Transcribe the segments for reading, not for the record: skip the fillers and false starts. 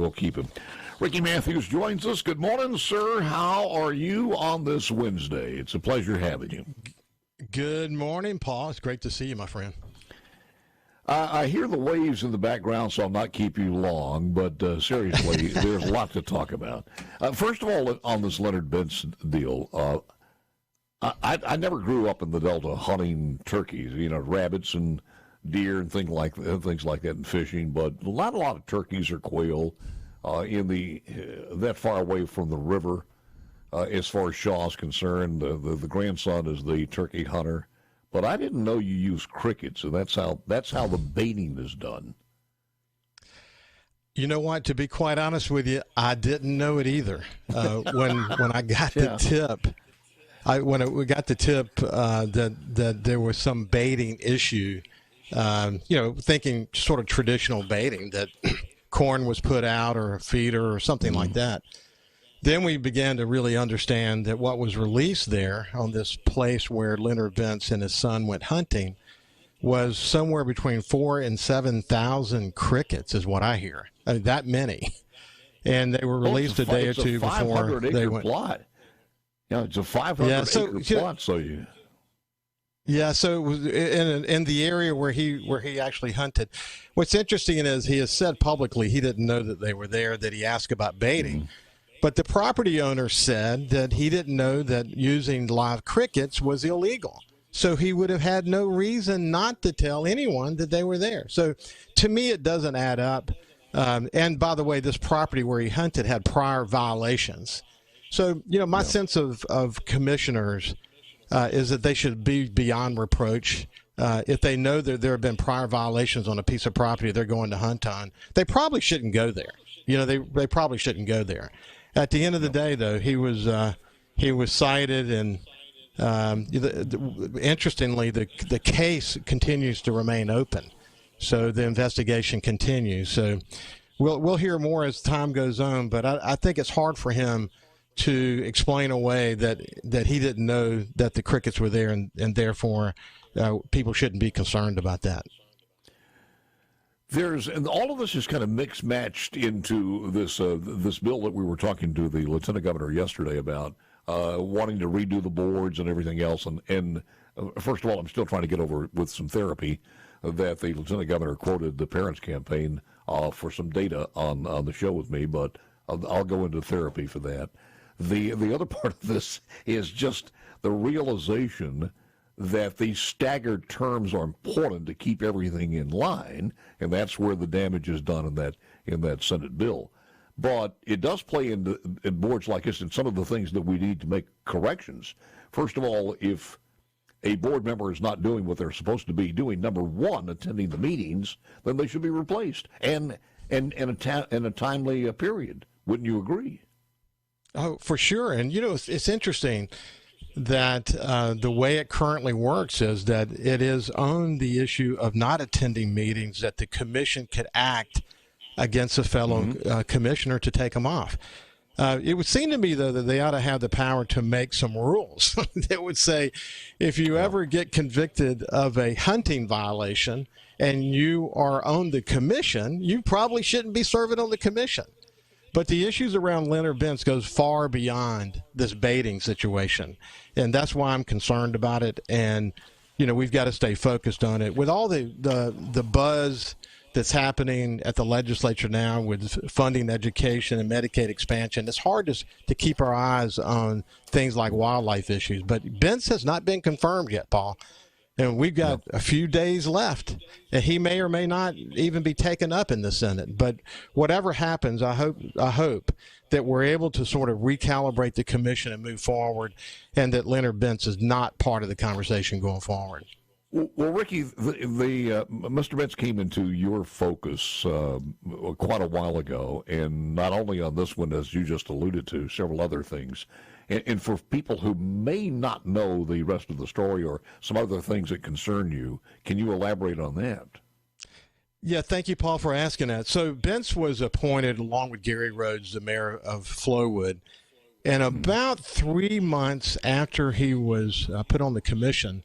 We'll keep him. Ricky Mathews joins us. Good morning, sir. How are you on this Wednesday? It's a pleasure having you. Good morning, Paul. It's great to see you, my friend. I hear the waves in the background, so I'll not keep you long, but seriously, there's a lot to talk about. First of all, on this Leonard Bentz deal, I never grew up in the Delta hunting turkeys, rabbits and deer and things like that and fishing, but not a lot of turkeys or quail that far away from the river. As far as Shaw's concerned, the grandson is the turkey hunter, but I didn't know you use crickets, and that's how the baiting is done. You know what? To be quite honest with you, I didn't know it either. When I got the tip, we got the tip that there was some baiting issue. Thinking sort of traditional baiting, that corn was put out or a feeder or something like that. Then we began to really understand that what was released there on this place where Leonard Bentz and his son went hunting was somewhere between 4,000 and 7,000 crickets, is what I hear. I mean, that many. And they were released a day or two before they went. Plot. It's a 500-acre plot, so you... Yeah, so it was in the area where he actually hunted. What's interesting is he has said publicly he didn't know that they were there, that he asked about baiting. But the property owner said that he didn't know that using live crickets was illegal. So he would have had no reason not to tell anyone that they were there. So to me, it doesn't add up. And by the way, this property where he hunted had prior violations. So, my sense of commissioners is that they should be beyond reproach. If they know that there have been prior violations on a piece of property they're going to hunt on, they probably shouldn't go there. They probably shouldn't go there. At the end of the day, though, he was cited, and interestingly, the case continues to remain open. So the investigation continues. So we'll hear more as time goes on. But I think it's hard for him to explain away that he didn't know that the crickets were there, and therefore people shouldn't be concerned about that. And all of this is kind of mixed-matched into this bill that we were talking to the lieutenant governor yesterday about, wanting to redo the boards and everything else. And first of all, I'm still trying to get over with some therapy that the lieutenant governor quoted the parents' campaign for some data on the show with me, but I'll go into therapy for that. The other part of this is just the realization that these staggered terms are important to keep everything in line, and that's where the damage is done in that Senate bill. But it does play in boards like this and some of the things that we need to make corrections. First of all, if a board member is not doing what they're supposed to be doing, number one, attending the meetings, then they should be replaced, and in a timely period. Wouldn't you agree? Oh, for sure. And, it's interesting that the way it currently works is that it is on the issue of not attending meetings that the commission could act against a fellow commissioner to take them off. It would seem to me, though, that they ought to have the power to make some rules that would say if you ever get convicted of a hunting violation and you are on the commission, you probably shouldn't be serving on the commission. But the issues around Leonard Bentz goes far beyond this baiting situation, and that's why I'm concerned about it. And we've got to stay focused on it. With all the buzz that's happening at the legislature now with funding education and Medicaid expansion, it's hard to keep our eyes on things like wildlife issues. But Bentz has not been confirmed yet, Paul. And we've got a few days left, and he may or may not even be taken up in the Senate. But whatever happens, I hope that we're able to sort of recalibrate the commission and move forward, and that Leonard Bentz is not part of the conversation going forward. Well, Ricky, Mr. Bentz came into your focus quite a while ago, and not only on this one, as you just alluded to, several other things. And for people who may not know the rest of the story or some other things that concern you, can you elaborate on that? Yeah, thank you, Paul, for asking that. So Bentz was appointed, along with Gary Rhodes, the mayor of Flowood. And about 3 months after he was put on the commission,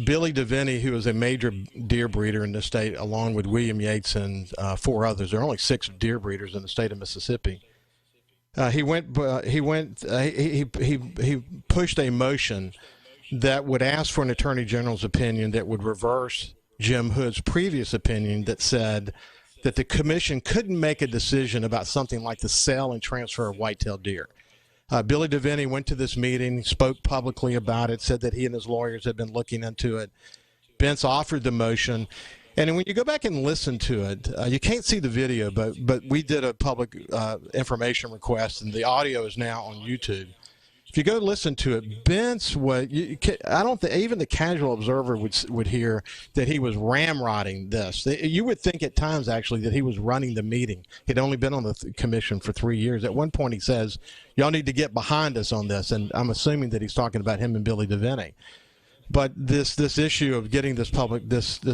Billy DeVinny, who is a major deer breeder in the state, along with William Yates and 4 others. There are only 6 deer breeders in the state of Mississippi. He pushed a motion that would ask for an attorney general's opinion that would reverse Jim Hood's previous opinion that said that the commission couldn't make a decision about something like the sale and transfer of white-tailed deer. Billy DeVinny went to this meeting, spoke publicly about it, said that he and his lawyers had been looking into it. Bentz offered the motion. And when you go back and listen to it, you can't see the video, but we did a public information request, and the audio is now on YouTube. If you go listen to it, Bentz, I don't think even the casual observer would hear that he was ramrodding this. You would think at times, actually, that he was running the meeting. He'd only been on the commission for 3 years. At one point, he says, "Y'all need to get behind us on this," and I'm assuming that he's talking about him and Billy DeVinny. But this issue of getting this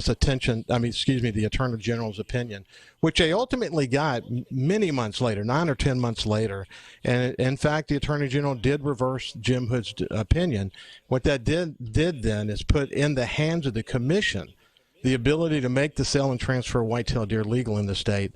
attention, the Attorney General's opinion, which they ultimately got many months later, 9 or 10 months later. And in fact, the Attorney General did reverse Jim Hood's opinion. What that did then is put in the hands of the commission the ability to make the sale and transfer of white-tailed deer legal in the state.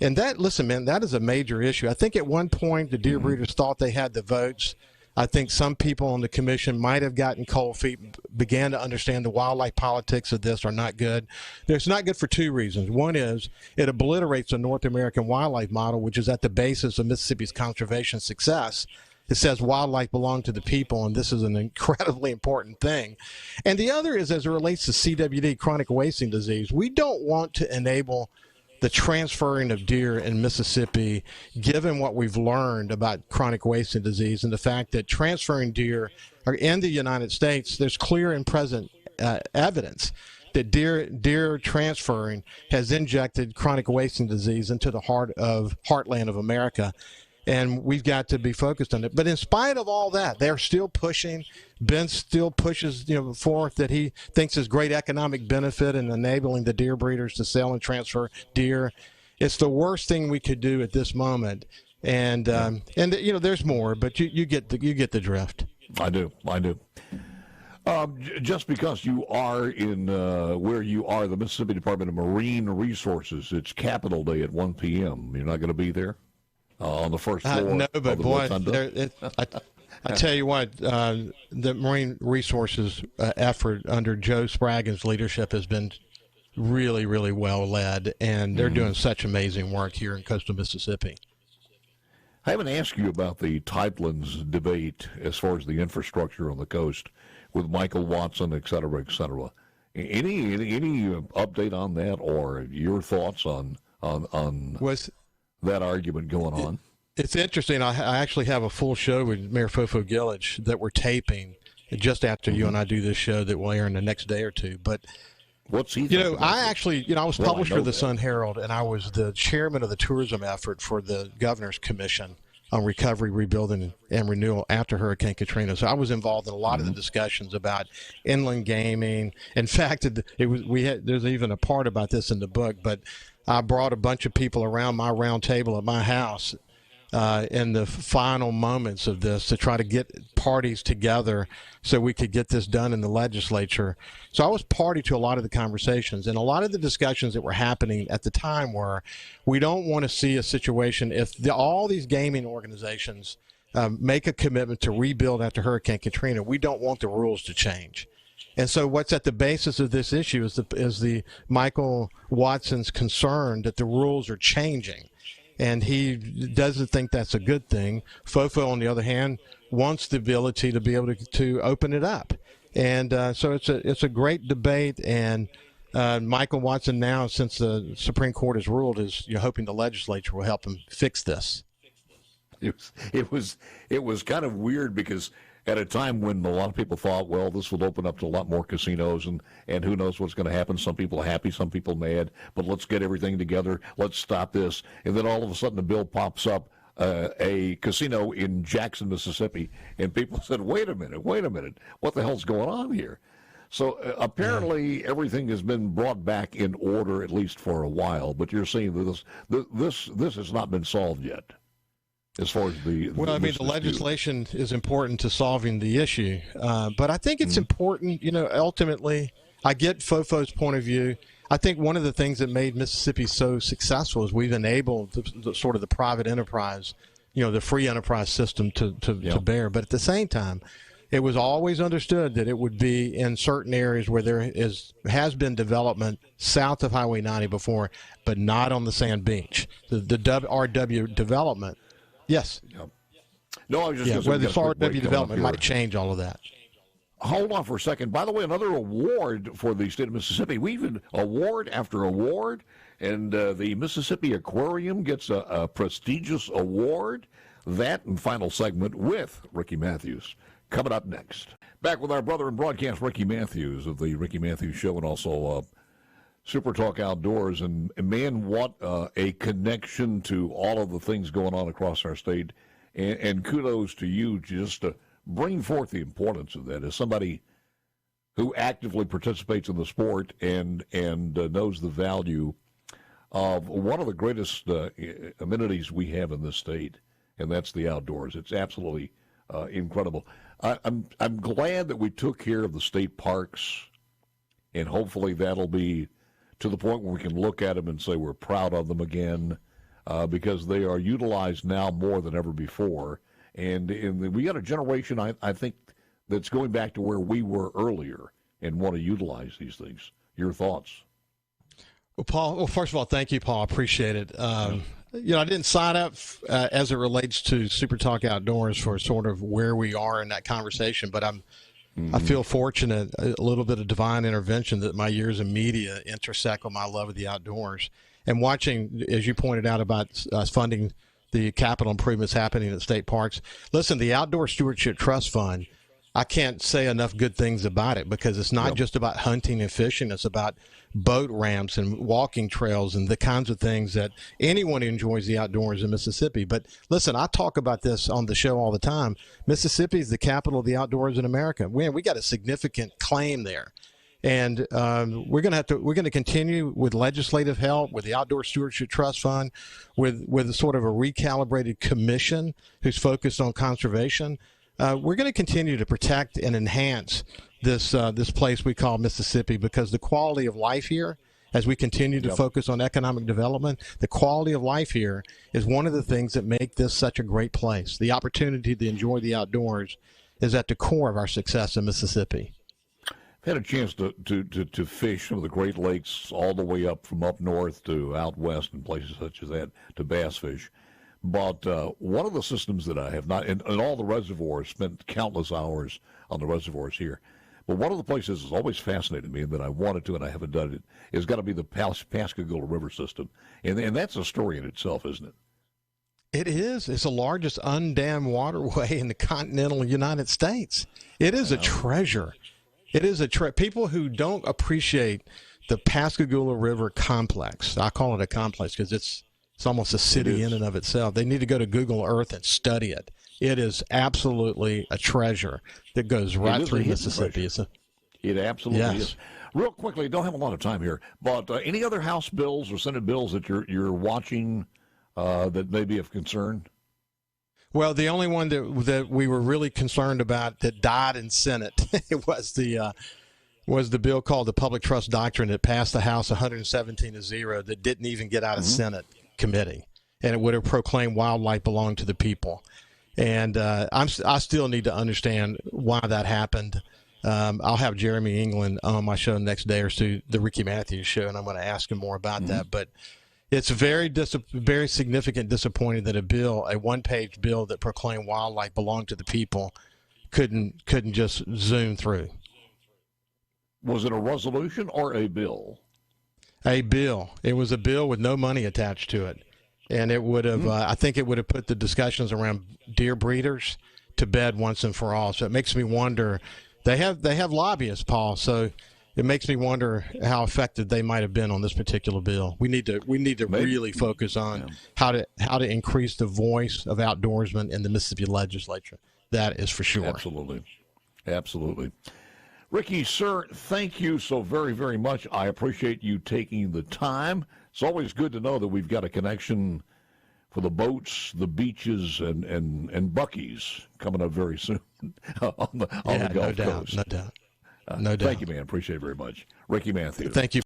And that, listen, man, that is a major issue. I think at one point the deer breeders thought they had the votes. I think some people on the commission might have gotten cold feet, began to understand the wildlife politics of this are not good. It's not good for 2 reasons. One is it obliterates the North American wildlife model, which is at the basis of Mississippi's conservation success. It says wildlife belong to the people, and this is an incredibly important thing. And the other is as it relates to CWD, chronic wasting disease. We don't want to enable the transferring of deer in Mississippi, given what we've learned about chronic wasting disease and the fact that transferring deer in the United States, there's clear and present evidence that deer transferring has injected chronic wasting disease into the heartland of America. And we've got to be focused on it. But in spite of all that, they're still pushing. Bentz still pushes, forth that he thinks is great economic benefit in enabling the deer breeders to sell and transfer deer. It's the worst thing we could do at this moment. And there's more, but you get the drift. I do. Just because you are in where you are, the Mississippi Department of Marine Resources, it's Capitol Day at 1 p.m. You're not going to be there? On the first floor. No, but boy, I tell you what, the Marine Resources effort under Joe Spraggins' leadership has been really, really well led, and they're doing such amazing work here in coastal Mississippi. I haven't asked you about the Typelands debate as far as the infrastructure on the coast with Michael Watson, et cetera, et cetera. Any update on that, or your thoughts on that argument going on? It's interesting. I actually have a full show with Mayor Fofo Gillich that we're taping just after you and I do this show that will air in the next day or two. But what's he? I was publisher of the Sun Herald, and I was the chairman of the tourism effort for the Governor's Commission on Recovery, Rebuilding, and Renewal after Hurricane Katrina. So I was involved in a lot of the discussions about inland gaming. In fact, there's even a part about this in the book, but I brought a bunch of people around my round table at my house in the final moments of this to try to get parties together so we could get this done in the legislature. So I was party to a lot of the conversations, and a lot of the discussions that were happening at the time were, we don't want to see a situation if all these gaming organizations make a commitment to rebuild after Hurricane Katrina, we don't want the rules to change. And so what's at the basis of this issue is the Michael Watson's concern that the rules are changing. And he doesn't think that's a good thing. Fofo, on the other hand, wants the ability to be able to open it up. And so it's a great debate. And Michael Watson now, since the Supreme Court has ruled, is hoping the legislature will help him fix this. It was kind of weird because at a time when a lot of people thought, well, this will open up to a lot more casinos, and who knows what's going to happen. Some people are happy, some people mad, but let's get everything together. Let's stop this. And then all of a sudden the bill pops up, a casino in Jackson, Mississippi, and people said, wait a minute, what the hell's going on here? So apparently everything has been brought back in order, at least for a while, but you're saying that this has not been solved yet. as far as the legislation is important to solving the issue, but I think it's important. Ultimately, I get Fofo's point of view. I think one of the things that made Mississippi so successful is we've enabled the private enterprise, the free enterprise system to bear. But at the same time, it was always understood that it would be in certain areas where there has been development south of Highway 90 before, but not on the sand beach. The RW development. Yes. Yep. No, I was just going to say, whether this RW development might change all of that. Hold on for a second. By the way, another award for the state of Mississippi. We've had award after award, and the Mississippi Aquarium gets a prestigious award. That and final segment with Ricky Mathews coming up next. Back with our brother in broadcast, Ricky Mathews of the Ricky Mathews Show and also SuperTalk Outdoors. And man, what a connection to all of the things going on across our state. And kudos to you just to bring forth the importance of that as somebody who actively participates in the sport and knows the value of one of the greatest amenities we have in this state, and that's the outdoors. It's absolutely incredible. I'm glad that we took care of the state parks, and hopefully that'll be to the point where we can look at them and say we're proud of them again, because they are utilized now more than ever before. And we got a generation, I think, that's going back to where we were earlier and want to utilize these things. Your thoughts? Well, Paul, first of all, thank you, Paul. I appreciate it. I didn't sign up as it relates to SuperTalk Outdoors for sort of where we are in that conversation, but I feel fortunate, a little bit of divine intervention that my years in media intersect with my love of the outdoors. And watching, as you pointed out, about funding the capital improvements happening at state parks. Listen, the Outdoor Stewardship Trust Fund, I can't say enough good things about it, because it's not just about hunting and fishing. It's about boat ramps and walking trails and the kinds of things that anyone who enjoys the outdoors in Mississippi. But listen, I talk about this on the show all the time. Mississippi is the capital of the outdoors in America. We got a significant claim there. And we're going to continue with legislative help, with the Outdoor Stewardship Trust Fund, with sort of a recalibrated commission who's focused on conservation. We're going to continue to protect and enhance this place we call Mississippi, because the quality of life here, as we continue to focus on economic development, the quality of life here is one of the things that make this such a great place. The opportunity to enjoy the outdoors is at the core of our success in Mississippi. Had a chance to fish some of the Great Lakes all the way up from up north to out west and places such as that to bass fish. But one of the systems that I have not, and all the reservoirs, spent countless hours on the reservoirs here. But one of the places that's always fascinated me and that I wanted to and I haven't done it is got to be the Pascagoula River system. And that's a story in itself, isn't it? It is. It's the largest undammed waterway in the continental United States. It is a treasure. It is people who don't appreciate the Pascagoula River complex. I call it a complex because it's almost a city in and of itself. They need to go to Google Earth and study it. It is absolutely a treasure that goes right through Mississippi. It absolutely is. Real quickly, don't have a lot of time here, but any other House bills or Senate bills that you're watching that may be of concern? Well, the only one that we were really concerned about that died in Senate was the bill called the Public Trust Doctrine that passed the House 117-0 that didn't even get out of Senate committee, and it would have proclaimed wildlife belonged to the people. And I still need to understand why that happened. I'll have Jeremy England on my show next day or two, the Ricky Mathews Show, and I'm going to ask him more about that. But it's very significant disappointing that a one-page bill that proclaimed wildlife belonged to the people couldn't just zoom through. Was it a resolution or a bill? A bill. It was a bill with no money attached to it, and it would have. I think it would have put the discussions around deer breeders to bed once and for all. So it makes me wonder. They have lobbyists, Paul. So it makes me wonder how effective they might have been on this particular bill. We need to really focus on how to increase the voice of outdoorsmen in the Mississippi legislature. That is for sure. Absolutely. Ricky, sir, thank you so very, very much. I appreciate you taking the time. It's always good to know that we've got a connection for the boats, the beaches, and Buc-ee's coming up very soon on the Gulf Coast. No doubt. Thank you, man. Appreciate it very much. Ricky Mathews. Thank you.